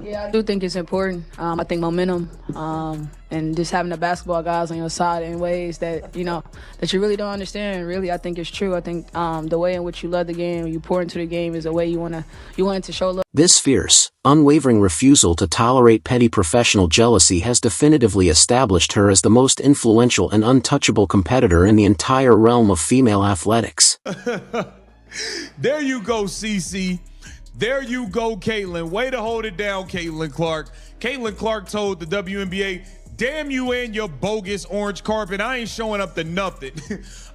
Yeah, I do think it's important. I think momentum and just having the basketball guys on your side in ways that, that you really don't understand. Really, I think it's true. I think the way in which you love the game, you pour into the game is a way you want it to show love. This fierce, unwavering refusal to tolerate petty professional jealousy has definitively established her as the most influential and untouchable competitor in the entire realm of female athletics. There you go, CC. There you go, Caitlin. Way to hold it down, Caitlin Clark. Caitlin Clark told the WNBA, damn you and your bogus orange carpet. I ain't showing up to nothing.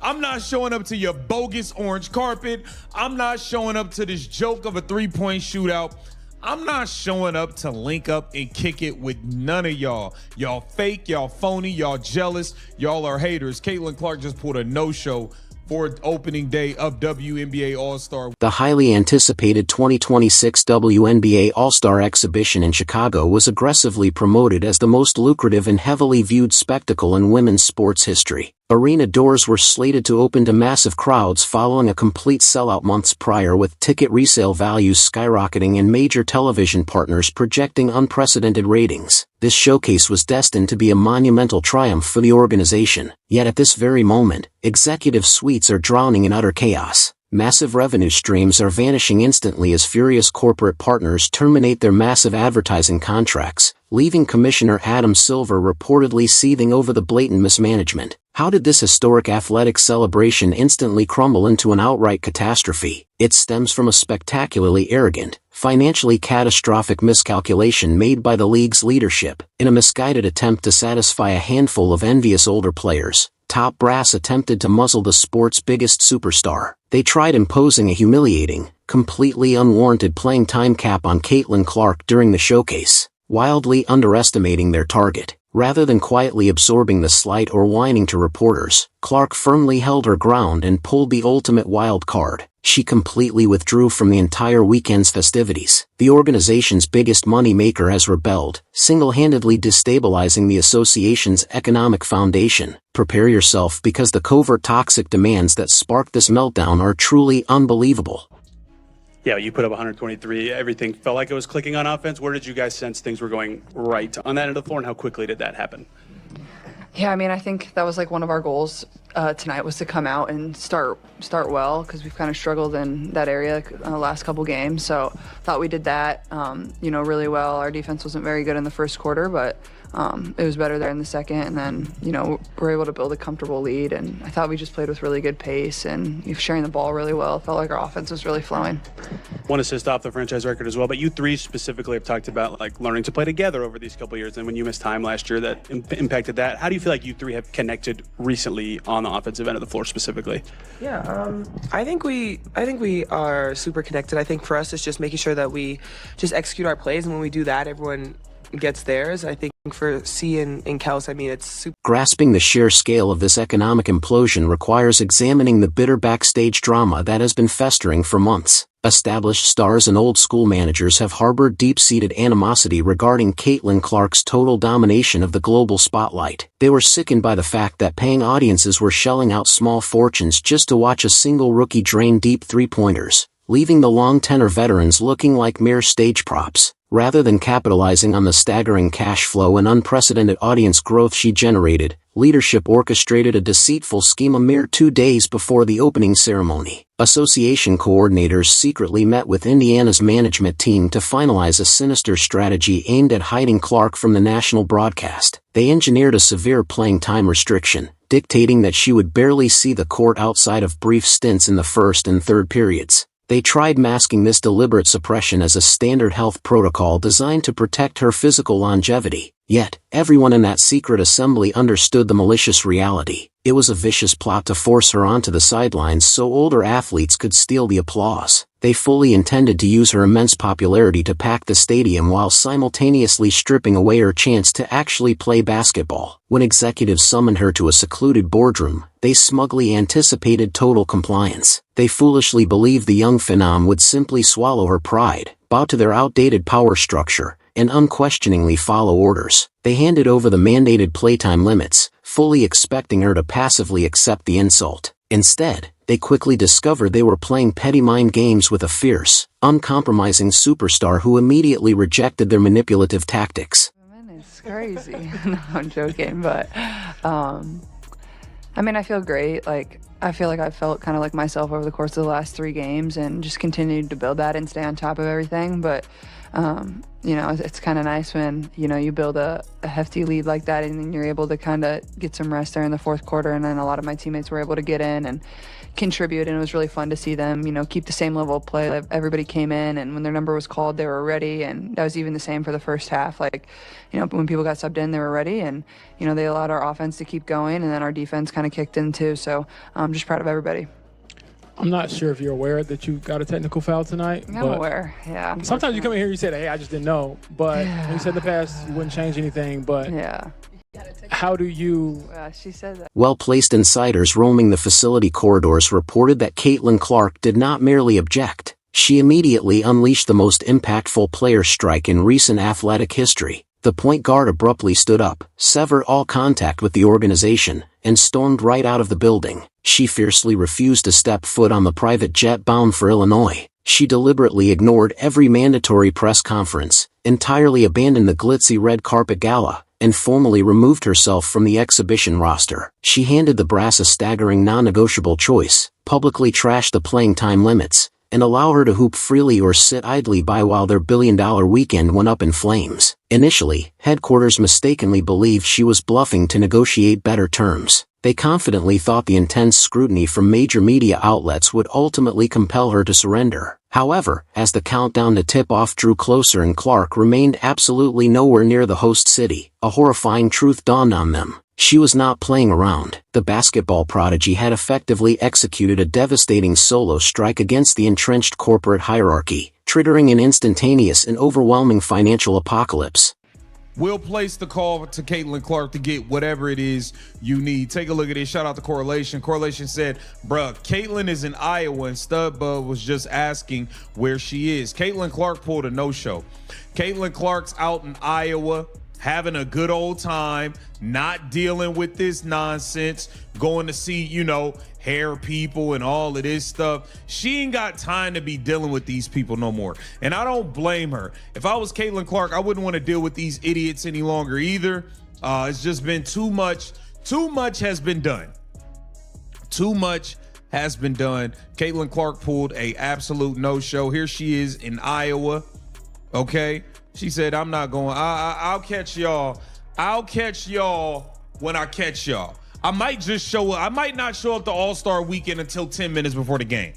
I'm not showing up to your bogus orange carpet. I'm not showing up to this joke of a three-point shootout. I'm not showing up to link up and kick it with none of y'all. Y'all fake, y'all phony, y'all jealous, y'all are haters. Caitlin Clark just pulled a no-show for opening day of WNBA All Star. The highly anticipated 2026 WNBA All Star exhibition in Chicago was aggressively promoted as the most lucrative and heavily viewed spectacle in women's sports history. Arena doors were slated to open to massive crowds following a complete sellout months prior, with ticket resale values skyrocketing and major television partners projecting unprecedented ratings. This showcase was destined to be a monumental triumph for the organization. Yet at this very moment, executive suites are drowning in utter chaos. Massive revenue streams are vanishing instantly as furious corporate partners terminate their massive advertising contracts, leaving Commissioner Adam Silver reportedly seething over the blatant mismanagement. How did this historic athletic celebration instantly crumble into an outright catastrophe? It stems from a spectacularly arrogant, financially catastrophic miscalculation made by the league's leadership. In a misguided attempt to satisfy a handful of envious older players, top brass attempted to muzzle the sport's biggest superstar. They tried imposing a humiliating, completely unwarranted playing time cap on Caitlin Clark during the showcase, wildly underestimating their target. Rather than quietly absorbing the slight or whining to reporters, Clark firmly held her ground and pulled the ultimate wild card. She completely withdrew from the entire weekend's festivities. The organization's biggest money maker has rebelled, single-handedly destabilizing the association's economic foundation. Prepare yourself, because the covert toxic demands that sparked this meltdown are truly unbelievable. Yeah, you put up 123. Everything felt like it was clicking on offense. Where did you guys sense things were going right on that end of the floor, and how quickly did that happen? Yeah, I mean, I think that was like one of our goals tonight, was to come out and start well, because we've kind of struggled in that area the last couple games. So thought we did that, really well. Our defense wasn't very good in the first quarter, but it was better there in the second. And then, we're able to build a comfortable lead. And I thought we just played with really good pace and sharing the ball really well. It felt like our offense was really flowing. One assist off the franchise record as well, but you three specifically have talked about like learning to play together over these couple of years. And when you missed time last year, that impacted that. How do you feel like you three have connected recently on the offensive end of the floor specifically? Yeah, I think we are super connected. I think for us, it's just making sure that we just execute our plays, and when we do that, everyone gets theirs. I think for C and Kels, I mean, it's super. Grasping the sheer scale of this economic implosion requires examining the bitter backstage drama that has been festering for months. Established stars and old-school managers have harbored deep-seated animosity regarding Caitlin Clark's total domination of the global spotlight. They were sickened by the fact that paying audiences were shelling out small fortunes just to watch a single rookie drain deep three-pointers, leaving the long-tenor veterans looking like mere stage props. Rather than capitalizing on the staggering cash flow and unprecedented audience growth she generated, leadership orchestrated a deceitful scheme a mere 2 days before the opening ceremony. Association coordinators secretly met with Indiana's management team to finalize a sinister strategy aimed at hiding Clark from the national broadcast. They engineered a severe playing time restriction, dictating that she would barely see the court outside of brief stints in the first and third periods. They tried masking this deliberate suppression as a standard health protocol designed to protect her physical longevity. Yet, everyone in that secret assembly understood the malicious reality. It was a vicious plot to force her onto the sidelines so older athletes could steal the applause. They fully intended to use her immense popularity to pack the stadium while simultaneously stripping away her chance to actually play basketball. When executives summoned her to a secluded boardroom, they smugly anticipated total compliance. They foolishly believed the young phenom would simply swallow her pride, bow to their outdated power structure, and unquestioningly follow orders. They handed over the mandated playtime limits, fully expecting her to passively accept the insult. Instead, they quickly discovered they were playing petty mind games with a fierce, uncompromising superstar who immediately rejected their manipulative tactics. It's crazy. No, I'm joking, but I mean, I feel great. Like, I feel like I've felt kind of like myself over the course of the last 3 games and just continued to build that and stay on top of everything. But, you know, it's kind of nice when, you know, you build a hefty lead like that and then you're able to kind of get some rest there in the fourth quarter. And then a lot of my teammates were able to get in and contribute, and it was really fun to see them, you know, keep the same level of play. Everybody came in, and when their number was called, they were ready, and that was even the same for the first half. Like, you know, when people got subbed in, they were ready, and, you know, they allowed our offense to keep going, and then our defense kind of kicked in too. So I'm just proud of everybody. I'm not sure if you're aware that you got a technical foul tonight. I'm aware, yeah. Sometimes you come in here, you say, hey, I just didn't know, but you said in the past you wouldn't change anything, but yeah. How do you... she said that. Well-placed insiders roaming the facility corridors reported that Caitlin Clark did not merely object. She immediately unleashed the most impactful player strike in recent athletic history. The point guard abruptly stood up, severed all contact with the organization, and stormed right out of the building. She fiercely refused to step foot on the private jet bound for Illinois. She deliberately ignored every mandatory press conference, entirely abandoned the glitzy red carpet gala, and formally removed herself from the exhibition roster. She handed the brass a staggering non-negotiable choice: publicly trash the playing time limits, and allow her to hoop freely or sit idly by while their billion-dollar weekend went up in flames. Initially, headquarters mistakenly believed she was bluffing to negotiate better terms. They confidently thought the intense scrutiny from major media outlets would ultimately compel her to surrender. However, as the countdown to tip-off drew closer and Clark remained absolutely nowhere near the host city, a horrifying truth dawned on them. She was not playing around. The basketball prodigy had effectively executed a devastating solo strike against the entrenched corporate hierarchy, triggering an instantaneous and overwhelming financial apocalypse. We'll place the call to Caitlin Clark to get whatever it is you need. Take a look at this. Shout out to Correlation. Correlation said, bruh, Caitlin is in Iowa, and Studbud was just asking where she is. Caitlin Clark pulled a no-show. Caitlin Clark's out in Iowa, having a good old time, not dealing with this nonsense, going to see, you know, hair people and all of this stuff. She ain't got time to be dealing with these people no more. And I don't blame her. If I was Caitlin Clark, I wouldn't want to deal with these idiots any longer either. It's just been too much. Too much has been done. Too much has been done. Caitlin Clark pulled a absolute no-show. Here she is in Iowa. Okay. She said, I'm not going. I'll catch y'all. I'll catch y'all when I catch y'all. I might just show up. I might not show up to All-Star Weekend until 10 minutes before the game.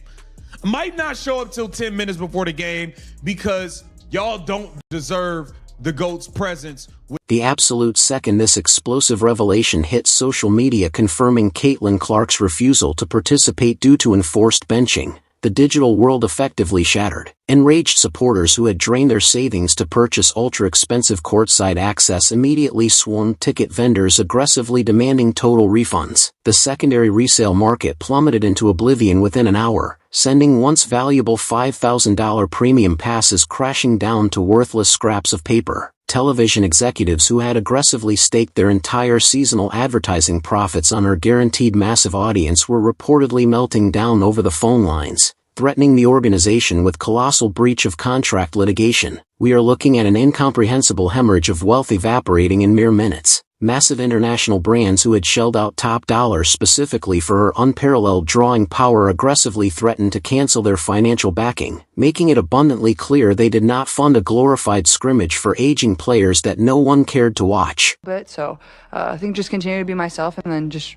I might not show up till 10 minutes before the game because y'all don't deserve the GOAT's presence. The absolute second this explosive revelation hit social media confirming Caitlin Clark's refusal to participate due to enforced benching, the digital world effectively shattered. Enraged supporters who had drained their savings to purchase ultra-expensive courtside access immediately swarmed ticket vendors, aggressively demanding total refunds. The secondary resale market plummeted into oblivion within an hour, sending once valuable $5,000 premium passes crashing down to worthless scraps of paper. Television executives who had aggressively staked their entire seasonal advertising profits on her guaranteed massive audience were reportedly melting down over the phone lines, threatening the organization with colossal breach of contract litigation. We are looking at an incomprehensible hemorrhage of wealth evaporating in mere minutes. Massive international brands who had shelled out top dollar specifically for her unparalleled drawing power aggressively threatened to cancel their financial backing, making it abundantly clear they did not fund a glorified scrimmage for aging players that no one cared to watch. So I think just continue to be myself and then just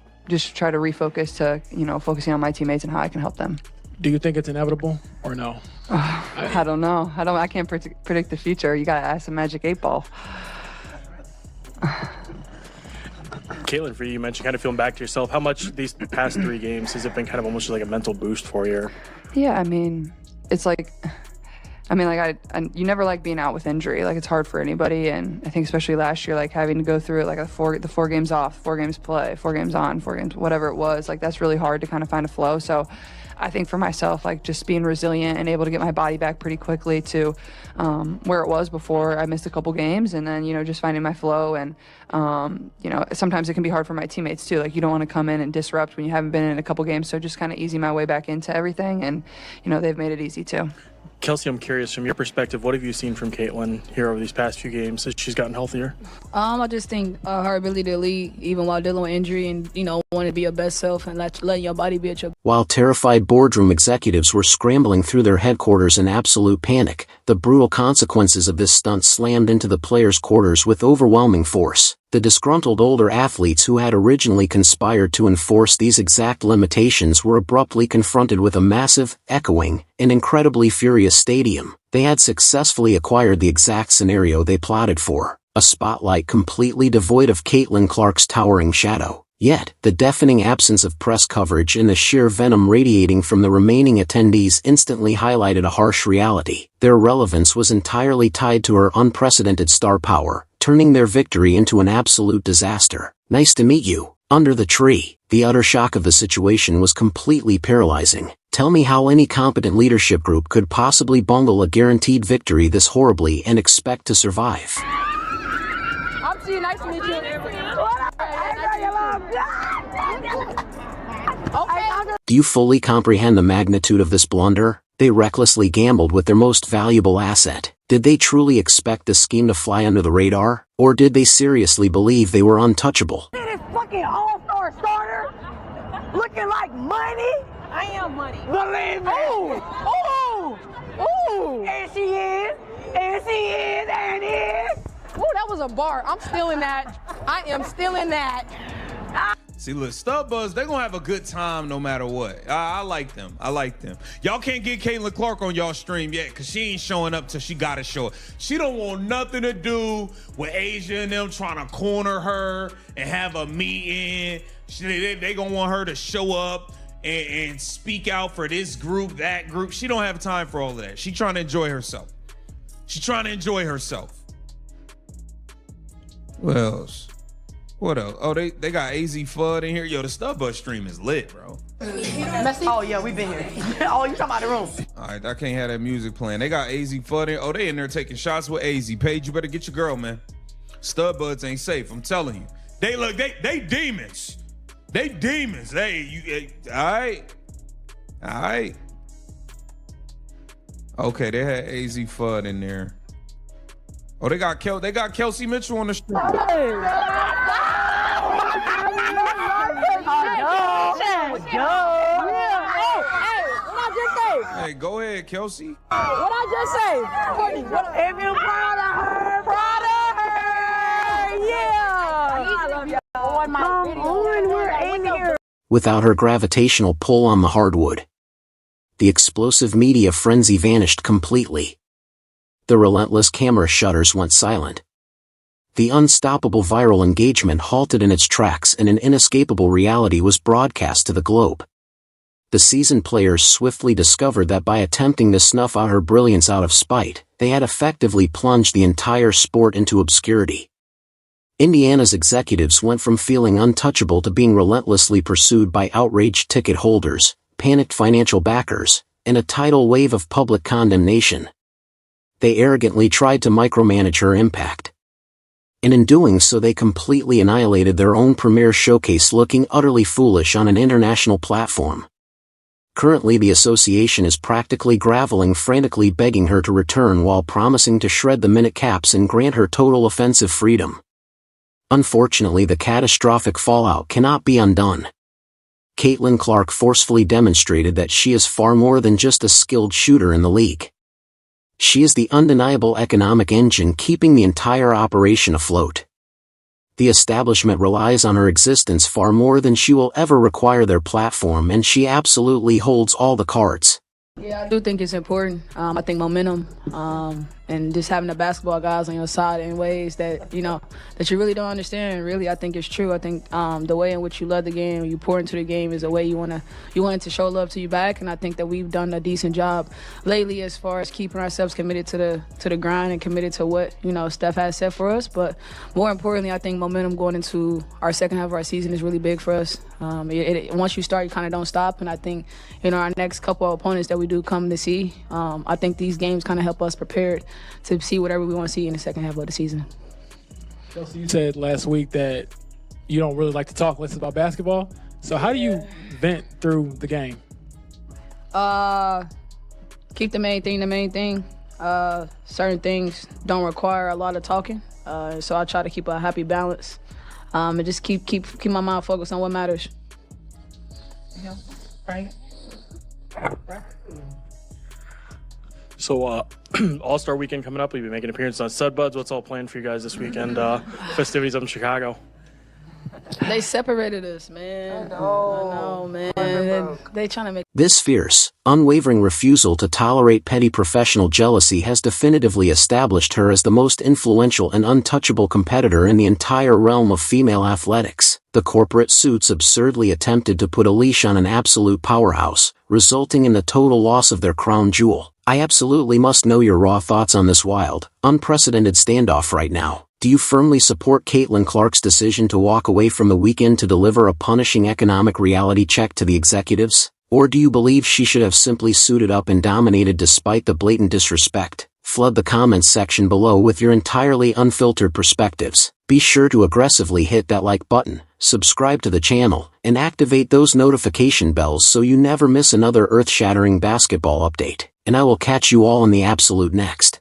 try to refocus to, you know, focusing on my teammates and how I can help them. Do you think it's inevitable or no? I don't know. I can't predict the future. You got to ask the Magic 8 Ball. Caitlin, for you mentioned kind of feeling back to yourself. How much these past 3 games has it been kind of almost like a mental boost for you? Yeah, I mean, it's like, you never like being out with injury. Like, it's hard for anybody, and I think especially last year, like having to go through it, like the 4 games off, 4 games play, 4 games on, 4 games, whatever it was. Like, that's really hard to kind of find a flow. So I think for myself, like just being resilient and able to get my body back pretty quickly to where it was before I missed a couple games, and then, just finding my flow. And, sometimes it can be hard for my teammates too. Like, you don't want to come in and disrupt when you haven't been in a couple games. So just kind of easing my way back into everything. And, they've made it easy too. Kelsey, I'm curious, from your perspective, what have you seen from Caitlin here over these past few games as she's gotten healthier? I just think her ability to lead, even while dealing with injury, and, wanting to be your best self and letting your body be at your. While terrified boardroom executives were scrambling through their headquarters in absolute panic, the brutal consequences of this stunt slammed into the players' quarters with overwhelming force. The disgruntled older athletes who had originally conspired to enforce these exact limitations were abruptly confronted with a massive, echoing, and incredibly furious stadium. They had successfully acquired the exact scenario they plotted for, a spotlight completely devoid of Caitlin Clark's towering shadow. Yet, the deafening absence of press coverage and the sheer venom radiating from the remaining attendees instantly highlighted a harsh reality. Their relevance was entirely tied to her unprecedented star power, turning their victory into an absolute disaster. Nice to meet you. Under the tree, the utter shock of the situation was completely paralyzing. Tell me how any competent leadership group could possibly bungle a guaranteed victory this horribly and expect to survive. Nice to meet you. Do you fully comprehend the magnitude of this blunder? They recklessly gambled with their most valuable asset. Did they truly expect this scheme to fly under the radar? Or did they seriously believe they were untouchable? This fucking all-star starter looking like money. I am money. Believe me. Oh. And she is. Ooh, that was a bar. I'm still in that. I am still in that. See, look, Stud Buzz, they're going to have a good time no matter what. I like them. Y'all can't get Caitlin Clark on y'all stream yet because she ain't showing up till she got to show up. She don't want nothing to do with Asia and them trying to corner her and have a meeting. They going to want her to show up and speak out for this group, that group. She don't have time for all of that. She trying to enjoy herself. What else? Oh, they got AZ Fudd in here. Yo, the Stud Buzz stream is lit, bro. Messy? Oh, yeah, we been here. Oh, you talking about the room. All right, I can't have that music playing. They got AZ Fudd in. Oh, they in there taking shots with AZ. Paige, you better get your girl, man. Stud Buds ain't safe, I'm telling you. They demons. They demons. All right. Okay, they had AZ Fudd in there. Oh, they got Kelsey Mitchell on the stream. Hey, go ahead, Kelsey. What I just say? If you proud of her, yeah. I love y'all. We're in here. Without her gravitational pull on the hardwood, the explosive media frenzy vanished completely. The relentless camera shutters went silent. The unstoppable viral engagement halted in its tracks and an inescapable reality was broadcast to the globe. The seasoned players swiftly discovered that by attempting to snuff out her brilliance out of spite, they had effectively plunged the entire sport into obscurity. Indiana's executives went from feeling untouchable to being relentlessly pursued by outraged ticket holders, panicked financial backers, and a tidal wave of public condemnation. They arrogantly tried to micromanage her impact. And in doing so they completely annihilated their own premier showcase, looking utterly foolish on an international platform. Currently the association is practically groveling, frantically begging her to return while promising to shred the minute caps and grant her total offensive freedom. Unfortunately, the catastrophic fallout cannot be undone. Caitlin Clark forcefully demonstrated that she is far more than just a skilled shooter in the league. She is the undeniable economic engine keeping the entire operation afloat. The establishment relies on her existence far more than she will ever require their platform, and she absolutely holds all the cards. Yeah, I do think it's important. I think momentum and just having the basketball guys on your side in ways that, you know, that you really don't understand. Really, I think it's true. I think the way in which you love the game, you pour into the game, is the way you want it to show love to you back. And I think that we've done a decent job lately as far as keeping ourselves committed to the grind and committed to what, you know, Steph has set for us. But more importantly, I think momentum going into our second half of our season is really big for us. Once you start, you kind of don't stop. And I think, you know, our next couple of opponents that we do come to see, I think these games kind of help us prepare to see whatever we want to see in the second half of the season. Chelsea, you said last week that you don't really like to talk less about basketball. So how do you vent through the game? Keep the main thing. Certain things don't require a lot of talking. So I try to keep a happy balance and just keep my mind focused on what matters. Yeah, right. So All-Star Weekend coming up. We'll be making an appearance on Sudbuds. What's all planned for you guys this weekend? Festivities up in Chicago. They separated us, man. I know, man. They trying to make... This fierce, unwavering refusal to tolerate petty professional jealousy has definitively established her as the most influential and untouchable competitor in the entire realm of female athletics. The corporate suits absurdly attempted to put a leash on an absolute powerhouse, resulting in the total loss of their crown jewel. I absolutely must know your raw thoughts on this wild, unprecedented standoff right now. Do you firmly support Caitlin Clark's decision to walk away from the weekend to deliver a punishing economic reality check to the executives? Or do you believe she should have simply suited up and dominated despite the blatant disrespect? Flood the comments section below with your entirely unfiltered perspectives. Be sure to aggressively hit that like button, subscribe to the channel, and activate those notification bells so you never miss another earth-shattering basketball update. And I will catch you all in the absolute next.